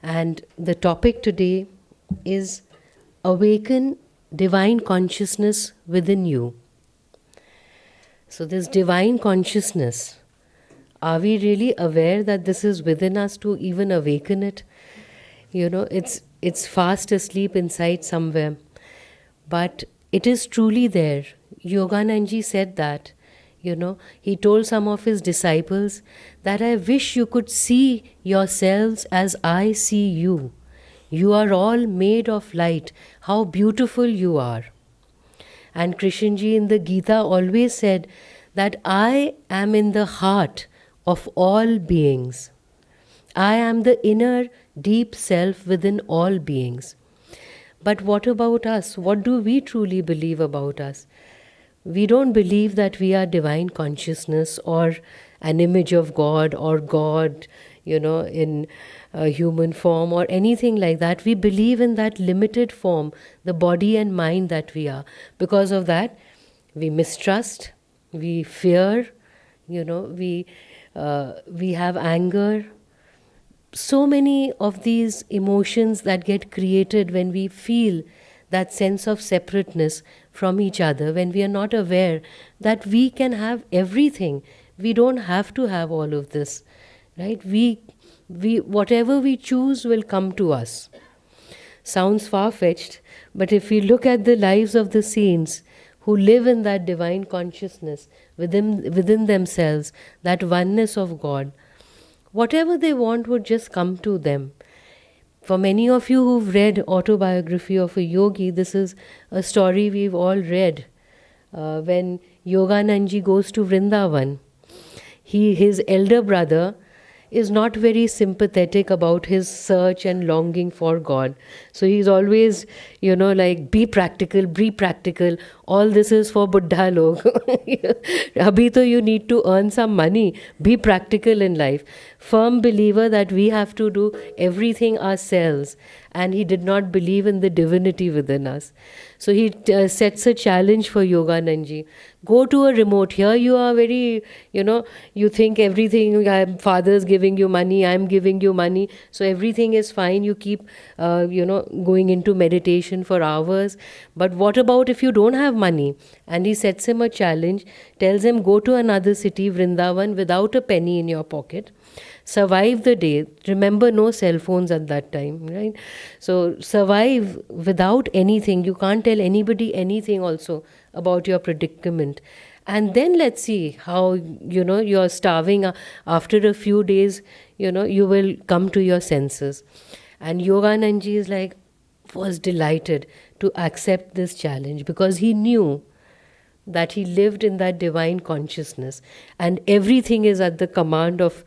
And the topic today is Awaken Divine Consciousness Within You. So, this divine consciousness, are we really aware that this is within us to even awaken it? It's fast asleep inside somewhere, but it is truly there. Yogananji said that. He told some of his disciples that I wish you could see yourselves as I see you. You are all made of light. How beautiful you are. And Krishnji in the Gita always said that I am in the heart of all beings. I am the inner deep self within all beings. But what about us? What do we truly believe about us? We don't believe that we are divine consciousness or an image of God or God, in a human form or anything like that. We believe in that limited form, the body and mind that we are. Because of that, we mistrust, we fear, we have anger. So many of these emotions that get created when we feel that sense of separateness from each other, when we are not aware that we can have everything. We don't have to have all of this, right? We whatever we choose will come to us. Sounds far-fetched, but if we look at the lives of the saints who live in that divine consciousness within themselves, that oneness of God, whatever they want would just come to them. For many of you who've read Autobiography of a Yogi, this is a story we've all read. When Yogananji goes to Vrindavan, his elder brother is not very sympathetic about his search and longing for God. So he's always, be practical. All this is for Buddha log. Abhi to you need to earn some money. Be practical in life. Firm believer that we have to do everything ourselves. And he did not believe in the divinity within us. So he sets a challenge for Yogananji. Go to a remote. Here you are very, you think everything, father's giving you money, I'm giving you money. So everything is fine. You keep, going into meditation for hours. But what about if you don't have money? And he sets him a challenge, tells him, go to another city, Vrindavan, without a penny in your pocket. Survive the day. Remember, no cell phones at that time, right? So survive without anything. You can't tell anybody anything also about your predicament. And then let's see how, you're starving. After a few days, you will come to your senses. And Yogananji was delighted to accept this challenge because he knew that he lived in that divine consciousness. And everything is at the command of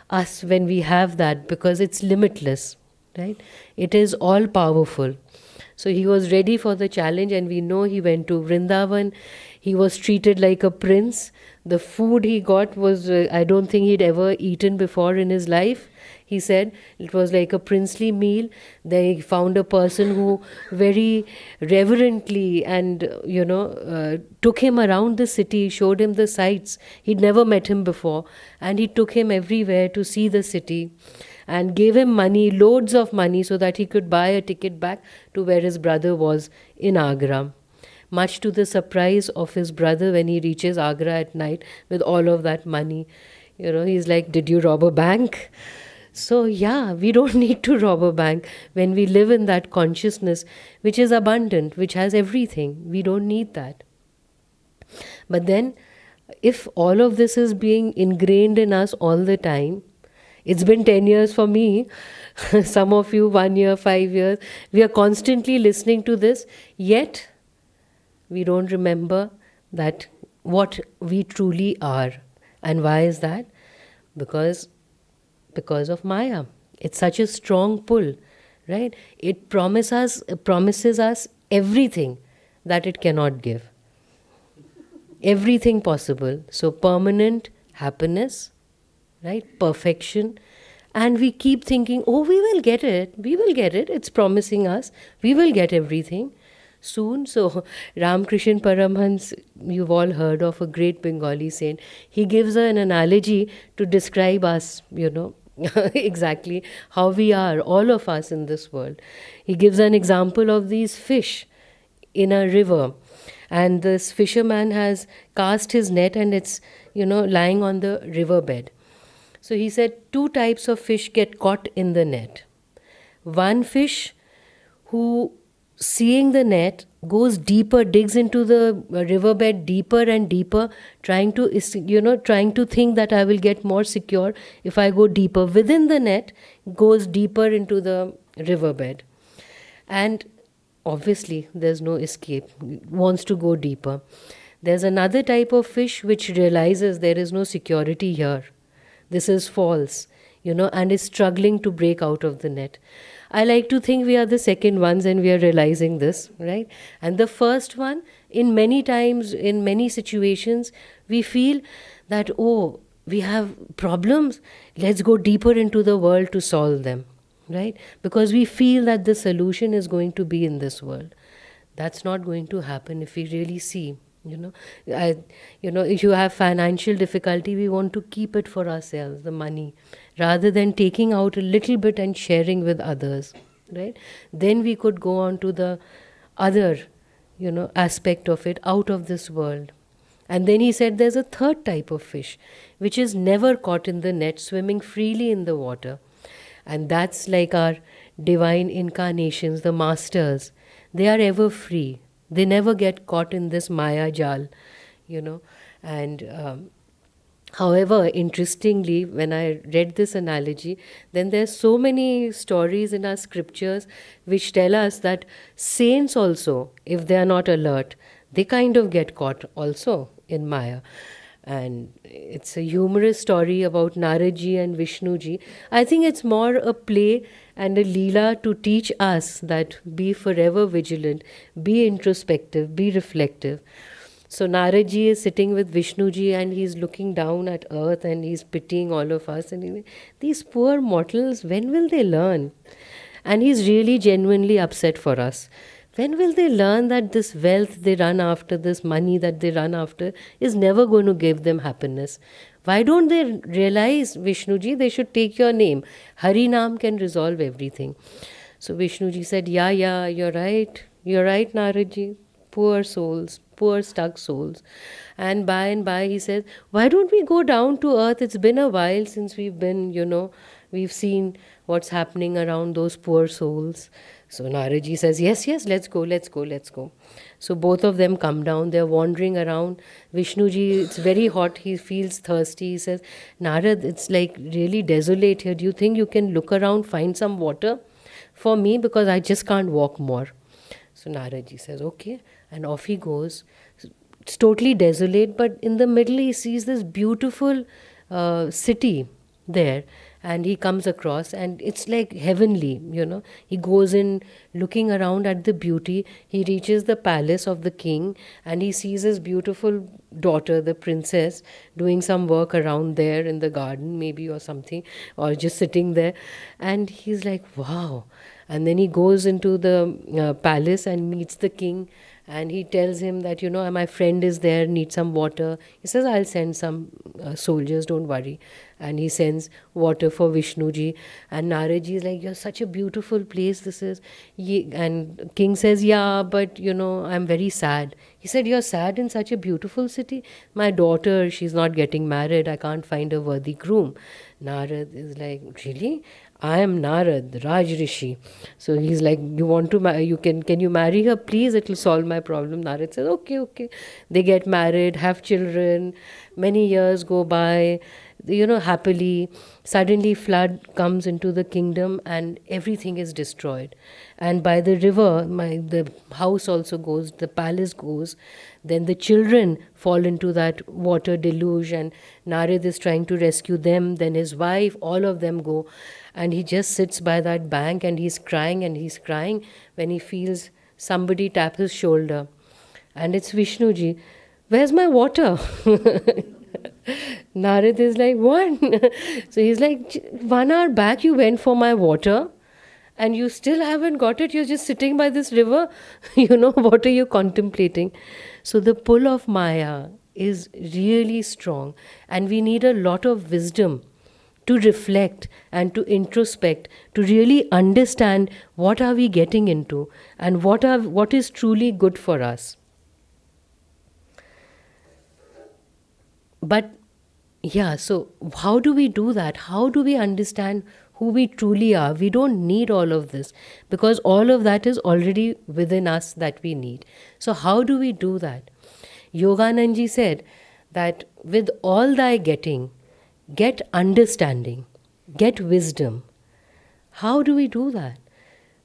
us when we have that, because it's limitless, right? It is all powerful. So he was ready for the challenge, and we know he went to Vrindavan. He was treated like a prince. The food he got was, I don't think he'd ever eaten before in his life. He said it was like a princely meal. They found a person who very reverently and, took him around the city, showed him the sights. He'd never met him before. And he took him everywhere to see the city and gave him money, loads of money, so that he could buy a ticket back to where his brother was in Agra. Much to the surprise of his brother when he reaches Agra at night with all of that money. He's like, did you rob a bank? So yeah, we don't need to rob a bank when we live in that consciousness which is abundant, which has everything. We don't need that. But then, if all of this is being ingrained in us all the time, it's been 10 years for me, some of you 1 year, 5 years, we are constantly listening to this, yet we don't remember that what we truly are. And why is that? Because of Maya. It's such a strong pull, right? It promises us everything that it cannot give. Everything possible. So permanent happiness, right? Perfection. And we keep thinking, oh, we will get it. It's promising us. We will get everything soon. So Ramakrishna Paramhans, you've all heard of, a great Bengali saint. He gives an analogy to describe us, exactly how we are, all of us in this world. He gives an example of these fish in a river, and this fisherman has cast his net and it's, lying on the riverbed. So he said two types of fish get caught in the net. One fish who, seeing the net, goes deeper, digs into the riverbed deeper and deeper, trying to, trying to think that I will get more secure if I go deeper within the net, goes deeper into the riverbed. And obviously, there's no escape, wants to go deeper. There's another type of fish which realizes there is no security here. This is false, and is struggling to break out of the net. I like to think we are the second ones and we are realizing this, right? And the first one, in many times, in many situations, we feel that, oh, we have problems, let's go deeper into the world to solve them, right? Because we feel that the solution is going to be in this world. That's not going to happen if we really see. If you have financial difficulty, we want to keep it for ourselves, the money, rather than taking out a little bit and sharing with others, right? Then we could go on to the other, aspect of it, out of this world. And then he said there's a third type of fish, which is never caught in the net, swimming freely in the water. And that's like our divine incarnations, the masters. They are ever free. They never get caught in this Maya Jal, And however, interestingly, when I read this analogy, then there's so many stories in our scriptures which tell us that saints also, if they are not alert, they kind of get caught also in Maya. And it's a humorous story about Naradji and Vishnuji. I think it's more a play and a leela to teach us that be forever vigilant, be introspective, be reflective. So Naradji is sitting with Vishnuji and he's looking down at earth and he's pitying all of us. And these poor mortals, when will they learn? And he's really genuinely upset for us. When will they learn that this wealth they run after, this money that they run after, is never going to give them happiness? Why don't they realize, Vishnuji, they should take your name. Hari Naam can resolve everything. So Vishnuji said, yeah, you're right. You're right, Naradji. Poor souls, poor stuck souls. And by, he said, why don't we go down to earth? It's been a while since we've been, we've seen what's happening around those poor souls. So Naradji says, yes, let's go. So both of them come down, they're wandering around. Vishnuji, it's very hot, he feels thirsty. He says, Narad, it's like really desolate here. Do you think you can look around, find some water for me? Because I just can't walk more. So Naradji says, okay. And off he goes. It's totally desolate, but in the middle he sees this beautiful city there. And he comes across and it's like heavenly, He goes in looking around at the beauty. He reaches the palace of the king and he sees his beautiful daughter, the princess, doing some work around there in the garden maybe or something, or just sitting there. And he's like, wow. And then he goes into the palace and meets the king. And he tells him that, my friend is there, need some water. He says, I'll send some soldiers, don't worry. And he sends water for Vishnuji. And Naradji is like, you're such a beautiful place this is. And king says, yeah, but, I'm very sad. He said, you're sad in such a beautiful city? My daughter, she's not getting married. I can't find a worthy groom. Narad is like, really? I am Narad, Raj Rishi. So he's like, you want to can you marry her? Please, it will solve my problem. Narad says, okay. They get married, have children. Many years go by, happily. Suddenly flood comes into the kingdom and everything is destroyed. And by the river, the house also goes, the palace goes. Then the children fall into that water deluge and Narad is trying to rescue them. Then his wife, all of them go. And he just sits by that bank and he's crying when he feels somebody tap his shoulder. And it's Vishnuji. Where's my water? Narad is like, what? So he's like, 1 hour back you went for my water and you still haven't got it. You're just sitting by this river. What are you contemplating? So the pull of Maya is really strong and we need a lot of wisdom to reflect and to introspect, to really understand what are we getting into and what is truly good for us. But yeah, so how do we do that? How do we understand who we truly are? We don't need all of this because all of that is already within us that we need. So, how do we do that? Yogananji said that with all thy getting, get understanding, get wisdom. How do we do that?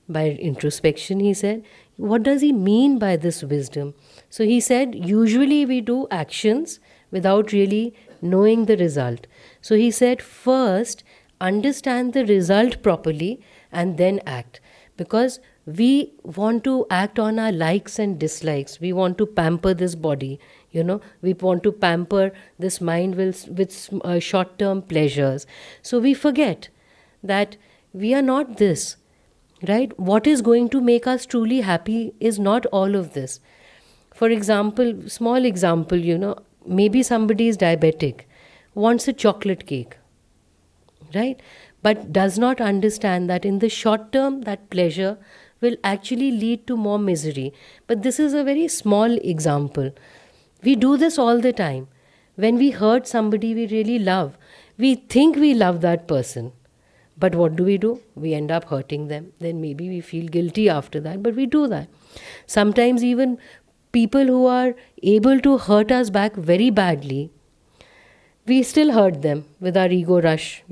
By introspection, he said. What does he mean by this wisdom? So he said, usually we do actions without really knowing the result. So he said, first, understand the result properly and then act. Because we want to act on our likes and dislikes. We want to pamper this body, we want to pamper this mind with short term pleasures. So we forget that we are not this, right? What is going to make us truly happy is not all of this. For example, small example, maybe somebody is diabetic, wants a chocolate cake, right? But does not understand that in the short term, that pleasure will actually lead to more misery. But this is a very small example. We do this all the time. When we hurt somebody we really love, we think we love that person. But what do? We end up hurting them. Then maybe we feel guilty after that, but we do that. Sometimes even people who are able to hurt us back very badly, we still hurt them with our ego rush.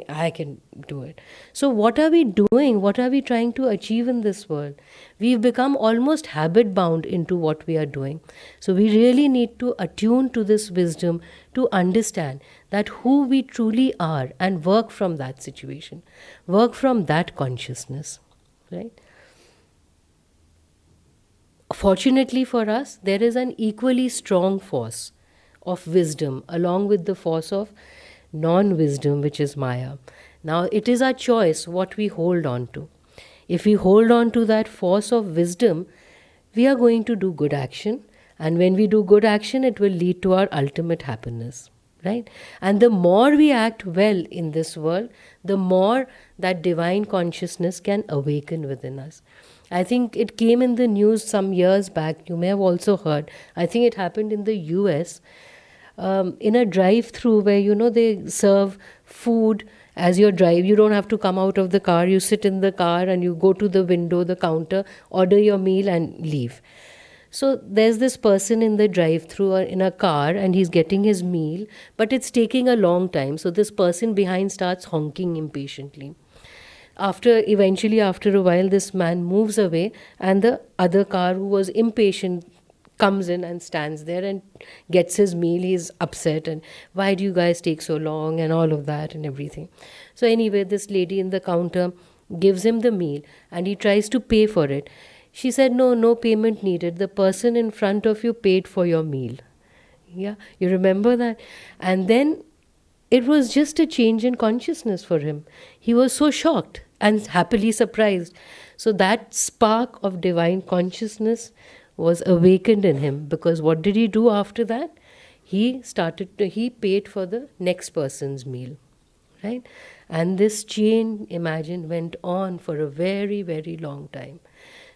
I can do it. So what are we doing? What are we trying to achieve in this world? We've become almost habit bound into what we are doing. So we really need to attune to this wisdom to understand that who we truly are and work from that situation. Work from that consciousness, right? Fortunately for us, there is an equally strong force of wisdom along with the force of non-wisdom, which is Maya. Now it is our choice what we hold on to. If we hold on to that force of wisdom, we are going to do good action, and when we do good action, it will lead to our ultimate happiness, right? And the more we act well in this world, the more that divine consciousness can awaken within us. I think it came in the news some years back. You may have also heard. I think it happened in the US. In a drive-through where, they serve food as you drive. You don't have to come out of the car. You sit in the car and you go to the window, the counter, order your meal and leave. So there's this person in the drive-through or in a car and he's getting his meal, but it's taking a long time. So this person behind starts honking impatiently. Eventually after a while, this man moves away and the other car who was impatient comes in and stands there and gets his meal. He's upset and why do you guys take so long and all of that and everything. So anyway, this lady in the counter gives him the meal and he tries to pay for it. She said, no payment needed. The person in front of you paid for your meal. Yeah, you remember that? And then it was just a change in consciousness for him. He was so shocked and happily surprised. So that spark of divine consciousness was awakened in him, because what did he do after that? He paid for the next person's meal, right? And this chain, imagine, went on for a very, very long time.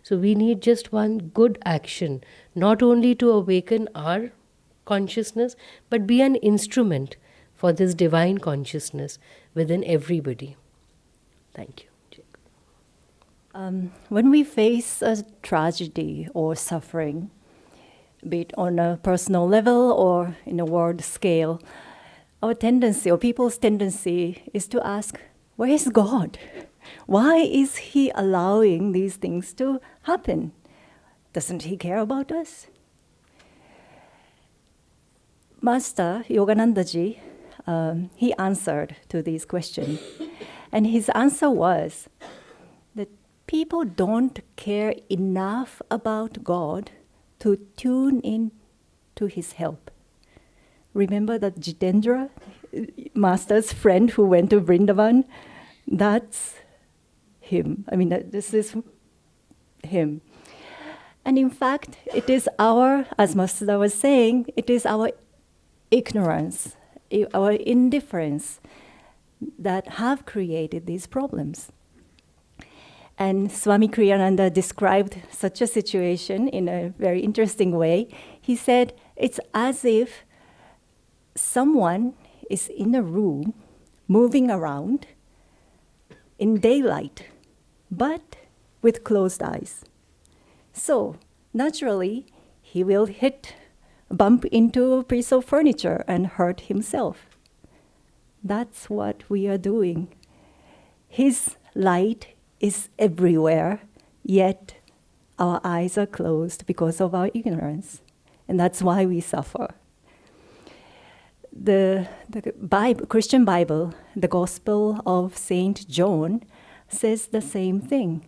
So we need just one good action, not only to awaken our consciousness, but be an instrument for this divine consciousness within everybody. Thank you. When we face a tragedy or suffering, be it on a personal level or in a world scale, our tendency or people's tendency is to ask, where is God? Why is He allowing these things to happen? Doesn't He care about us? Master Yoganandaji, he answered to these questions. And his answer was that people don't care enough about God to tune in to His help. Remember that Jitendra, Master's friend who went to Vrindavan? That's him. I mean, this is him. And in fact, it is as Master was saying, it is our ignorance, our indifference that have created these problems. And Swami Kriyananda described such a situation in a very interesting way. He said, it's as if someone is in a room moving around in daylight, but with closed eyes. So naturally, he will bump into a piece of furniture and hurt himself. That's what we are doing. His light is everywhere, yet our eyes are closed because of our ignorance. And that's why we suffer. The Christian Bible, the Gospel of Saint John, says the same thing.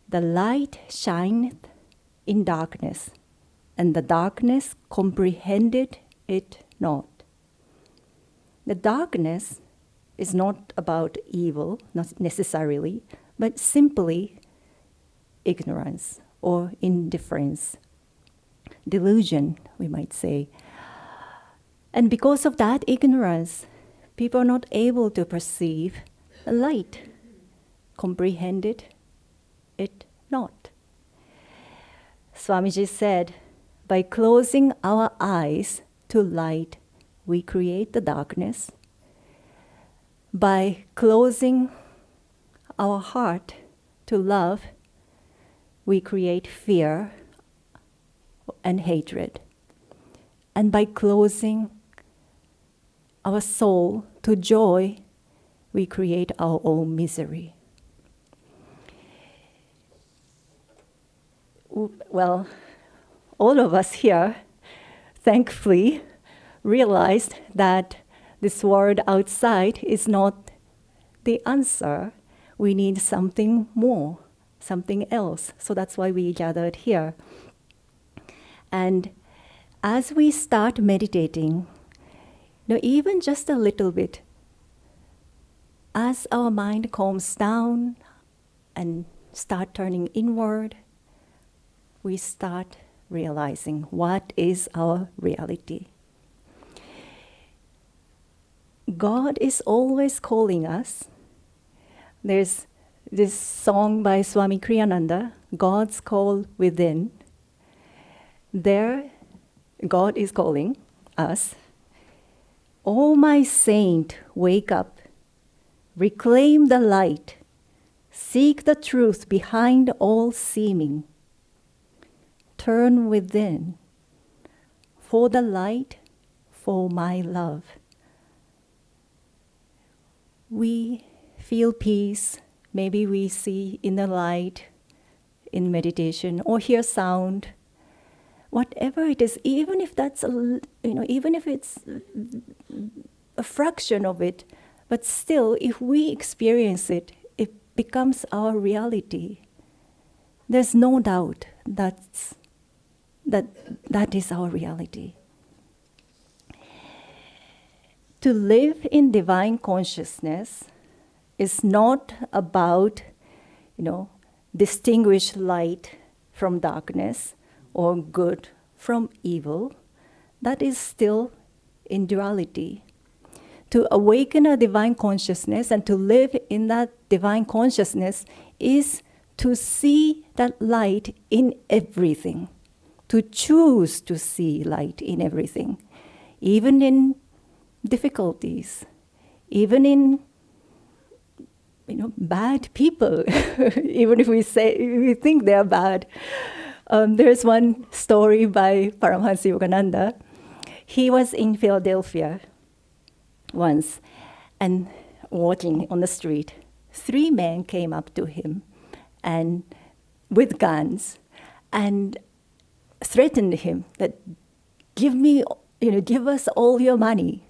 The light shineth in darkness, and the darkness comprehended it not. The darkness is not about evil, not necessarily, but simply ignorance or indifference, delusion, we might say. And because of that ignorance, people are not able to perceive the light, comprehended it not. Swamiji said, by closing our eyes to light, we create the darkness. By closing our heart to love, we create fear and hatred. And by closing our soul to joy, we create our own misery. Well, all of us here, thankfully, realized that this world outside is not the answer. We need something more, something else. So that's why we gathered here. And as we start meditating, even just a little bit, as our mind calms down and start turning inward, we start realizing what is our reality. God is always calling us. There's this song by Swami Kriyananda, God's Call Within. There, God is calling us. Oh, my saint, wake up. Reclaim the light. Seek the truth behind all seeming. Turn within. For the light, for my love. We feel peace. Maybe we see inner light in meditation or hear sound. Whatever it is, even if that's even if it's a fraction of it, but still, if we experience it, it becomes our reality. There's no doubt that is our reality. To live in divine consciousness is not about, distinguish light from darkness or good from evil. That is still in duality. To awaken a divine consciousness and to live in that divine consciousness is to see that light in everything, to choose to see light in everything, even in difficulties, even in bad people, even if we think they are bad. There's one story by Paramhansa Yogananda. He was in Philadelphia once and walking on the street. 3 men came up to him and with guns and threatened him that give us all your money.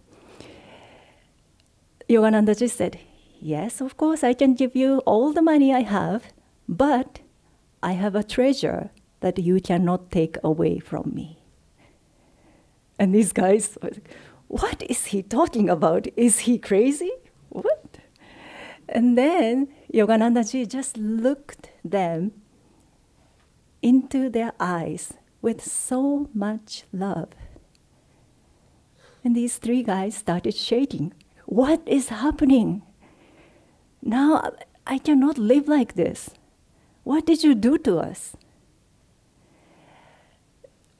Yogananda just said, yes, of course, I can give you all the money I have, but I have a treasure that you cannot take away from me. And these guys were like, what is he talking about? Is he crazy? What? And then Yoganandaji just looked them into their eyes with so much love. And these 3 guys started shaking. what is happening? Now I cannot live like this. What did you do to us?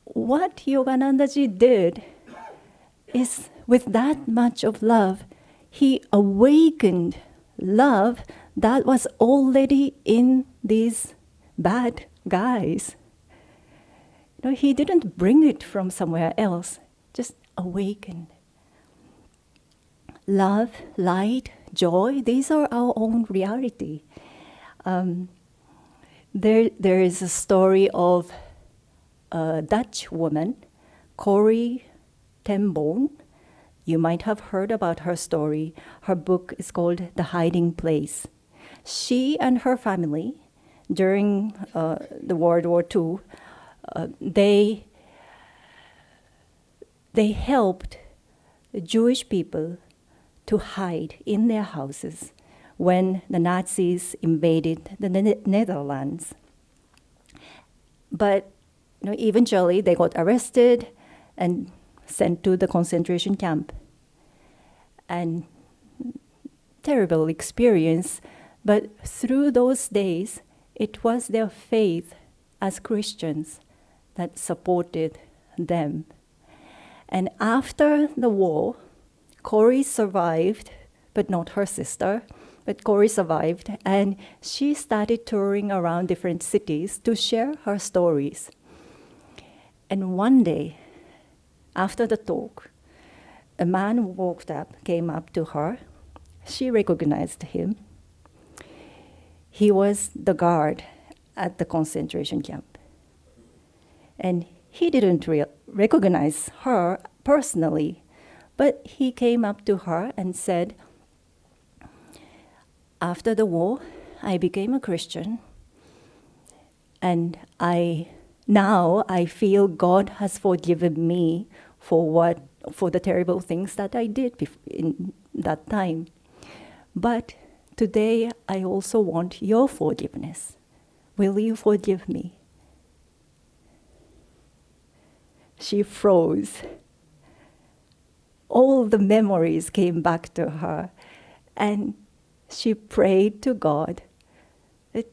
What Yoganandaji did is, with that much of love, he awakened love that was already in these bad guys. He didn't bring it from somewhere else, just awakened. Love, light, joy, these are our own reality. There is a story of a Dutch woman, Corrie ten Boom. You might have heard about her story. Her book is called The Hiding Place. She and her family, during the World War II, they helped Jewish people to hide in their houses when the Nazis invaded the Netherlands. But eventually they got arrested and sent to the concentration camp. And terrible experience, but through those days, it was their faith as Christians that supported them. And after the war, Corrie survived, but not her sister, but Corrie survived, and she started touring around different cities to share her stories. And one day, after the talk, a man came up to her. She recognized him. He was the guard at the concentration camp. And he didn't recognize her personally, but he came up to her and said, after the war, I became a Christian, and now I feel God has forgiven me for the terrible things that I did in that time. But today I also want your forgiveness. Will you forgive me? She froze. All the memories came back to her, and she prayed to God that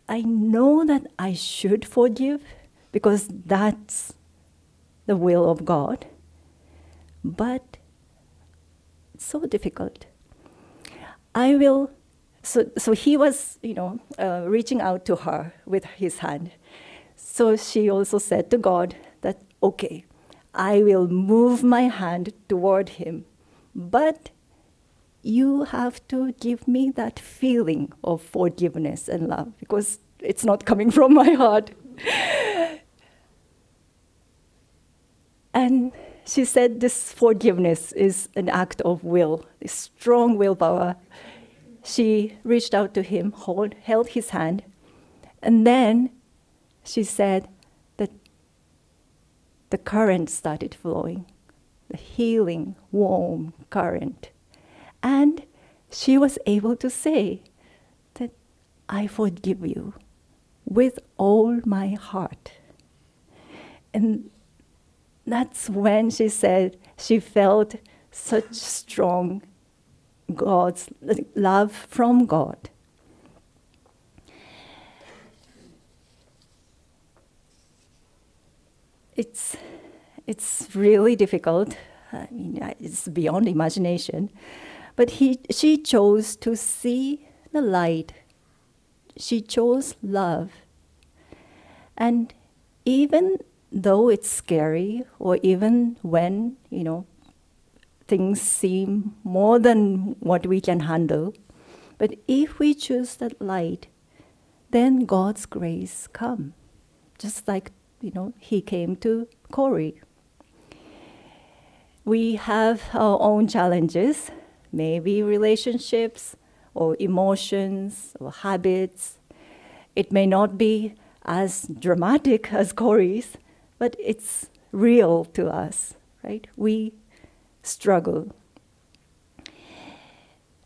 I know that I should forgive because that's the will of God, but it's so difficult. So he was, reaching out to her with his hand. So she also said to God that, okay, I will move my hand toward him, but you have to give me that feeling of forgiveness and love because it's not coming from my heart. And she said this forgiveness is an act of will, a strong willpower. She reached out to him, held his hand, and then she said that the current started flowing, the healing, warm current. And she was able to say that I forgive you with all my heart. And that's when she said she felt such strong God's love from God. It's really difficult. I mean, it's beyond imagination. But she chose to see the light. She chose love. And even though it's scary, or even when, things seem more than what we can handle, but if we choose that light, then God's grace come. Just like, he came to Corrie. We have our own challenges, maybe relationships or emotions or habits. It may not be as dramatic as Corrie's, but it's real to us, right? We struggle.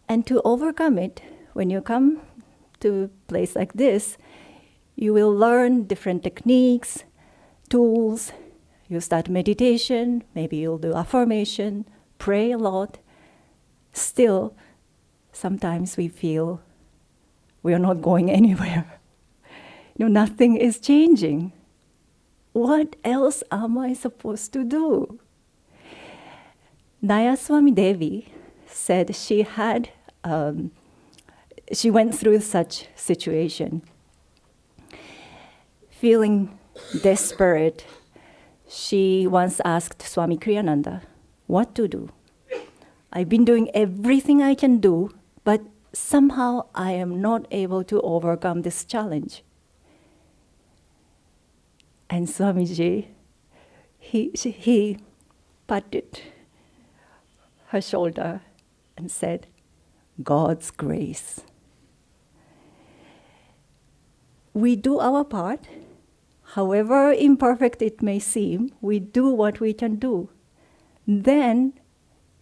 And to overcome it, when you come to a place like this, you will learn different techniques, tools. You start meditation, maybe you'll do affirmation, pray a lot, still, sometimes we feel we are not going anywhere. Nothing is changing. What else am I supposed to do? Nayaswami Devi said she went through such situation. Feeling desperate, she once asked Swami Kriyananda what to do. I've been doing everything I can do, but somehow I am not able to overcome this challenge. And Swamiji, he patted her shoulder and said, God's grace. We do our part. However imperfect it may seem, we do what we can do. Then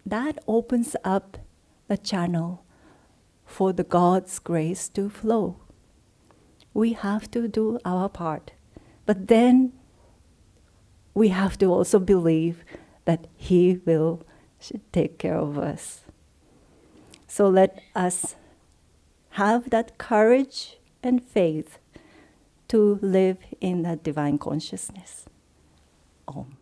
that opens up the channel for the God's grace to flow. We have to do our part. But then we have to also believe that He will take care of us. So let us have that courage and faith to live in that divine consciousness. Om.